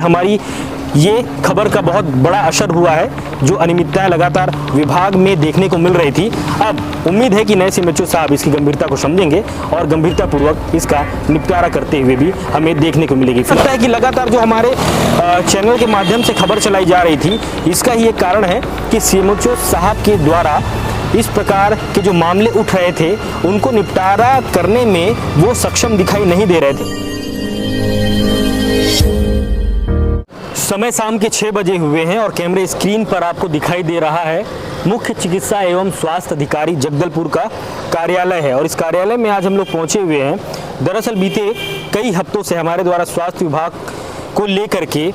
हमारी ये खबर का बहुत बड़ा असर हुआ है। जो अनियमितताएं लगातार विभाग में देखने को मिल रही थी, अब उम्मीद है कि नए सीएमएचओ साहब इसकी गंभीरता को समझेंगे और गंभीरतापूर्वक इसका निपटारा करते हुए भी हमें देखने को मिलेगी। लगता है कि लगातार जो हमारे चैनल के माध्यम से खबर चलाई जा रही थी, इसका ही एक कारण है कि सीएमएचओ साहब के द्वारा इस प्रकार के जो मामले उठ रहे थे उनको निपटारा करने में वो सक्षम दिखाई नहीं दे रहे थे। समय शाम के 6 बजे हुए हैं और कैमरे स्क्रीन पर आपको दिखाई दे रहा है मुख्य चिकित्सा एवं स्वास्थ्य अधिकारी जगदलपुर का कार्यालय है। और इस कार्यालय में आज हम लोग पहुंचे हुए हैं। दरअसल बीते कई हफ्तों से हमारे द्वारा स्वास्थ्य विभाग को लेकर के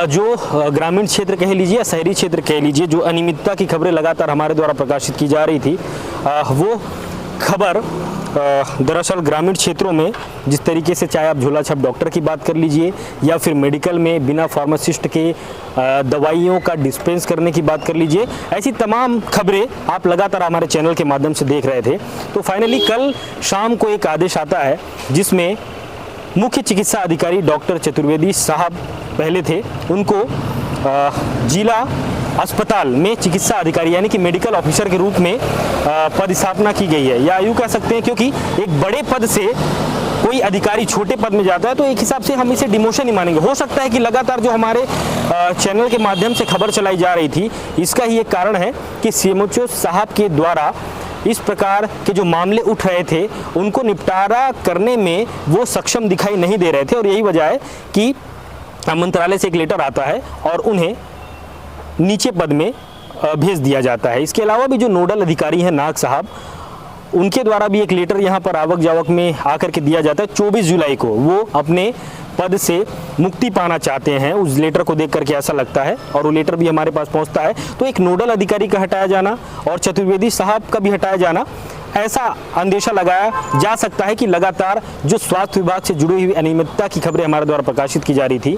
जो ग्रामीण क्षेत्र कह लीजिए या शहरी क्षेत्र कह लीजिए, जो अनियमितता की खबरें लगातार हमारे द्वारा प्रकाशित की जा रही थी, वो खबर दरअसल ग्रामीण क्षेत्रों में जिस तरीके से, चाहे आप झोला छाप डॉक्टर की बात कर लीजिए या फिर मेडिकल में बिना फार्मासिस्ट के दवाइयों का डिस्पेंस करने की बात कर लीजिए, ऐसी तमाम खबरें आप लगातार हमारे चैनल के माध्यम से देख रहे थे। तो फाइनली कल शाम को एक आदेश आता है जिसमें मुख्य चिकित्सा अधिकारी डॉक्टर चतुर्वेदी साहब पहले थे, उनको जिला अस्पताल में चिकित्सा अधिकारी यानी कि मेडिकल ऑफिसर के रूप में पदस्थापना की गई है, या यूँ कह सकते हैं क्योंकि एक बड़े पद से कोई अधिकारी छोटे पद में जाता है तो एक हिसाब से हम इसे डिमोशन ही मानेंगे। हो सकता है कि लगातार जो हमारे चैनल के माध्यम से खबर चलाई जा रही थी, इसका ही एक कारण है कि सीएमएचओ साहब के द्वारा इस प्रकार के जो मामले उठ रहे थे उनको निपटारा करने में वो सक्षम दिखाई नहीं दे रहे थे। और यही वजह है कि मंत्रालय से एक लेटर आता है और उन्हें नीचे पद में भेज दिया जाता है। इसके अलावा भी जो नोडल अधिकारी हैं नाग साहब, उनके द्वारा भी एक लेटर यहाँ पर आवक जावक में आकर के दिया जाता है। 24 जुलाई को वो अपने पद से मुक्ति पाना चाहते हैं। उस लेटर को देख करके ऐसा लगता है और वो लेटर भी हमारे पास पहुंचता है। तो एक नोडल अधिकारी का हटाया जाना और चतुर्वेदी साहब का भी हटाया जाना, ऐसा अंदेशा लगाया जा सकता है कि लगातार जो स्वास्थ्य विभाग से जुड़ी हुई अनियमितता की खबरें हमारे द्वारा प्रकाशित की जा रही थी,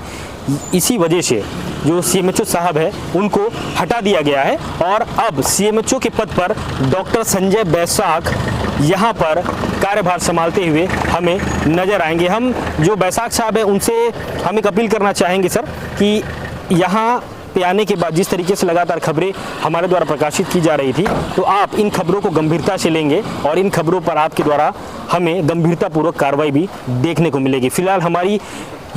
इसी वजह से जो सीएमएचओ साहब है उनको हटा दिया गया है। और अब सीएमएचओ के पद पर डॉक्टर संजय बैसाख यहाँ पर कार्यभार संभालते हुए हमें नजर आएंगे। हम जो बैसाख साहब है उनसे हम एक अपील करना चाहेंगे सर कि यहाँ पे आने के बाद जिस तरीके से लगातार खबरें हमारे द्वारा प्रकाशित की जा रही थी, तो आप इन खबरों को गंभीरता से लेंगे और इन खबरों पर आपके द्वारा हमें गंभीरतापूर्वक कार्रवाई भी देखने को मिलेगी। फिलहाल हमारी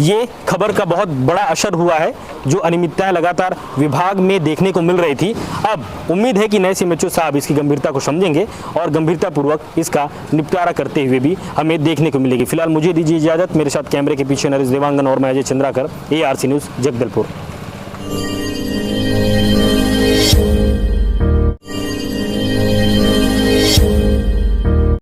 ये खबर का बहुत बड़ा असर हुआ है। जो अनियमितताएं लगातार विभाग में देखने को मिल रही थी, अब उम्मीद है कि नए सीएमएचओ साहब इसकी गंभीरता को समझेंगे और गंभीरतापूर्वक इसका निपटारा करते हुए भी हमें देखने को मिलेगी। फिलहाल मुझे दीजिए इजाजत। मेरे साथ कैमरे के पीछे नरेश देवांगन और मैं अजय चंद्राकर, ARC न्यूज़ जगदलपुर।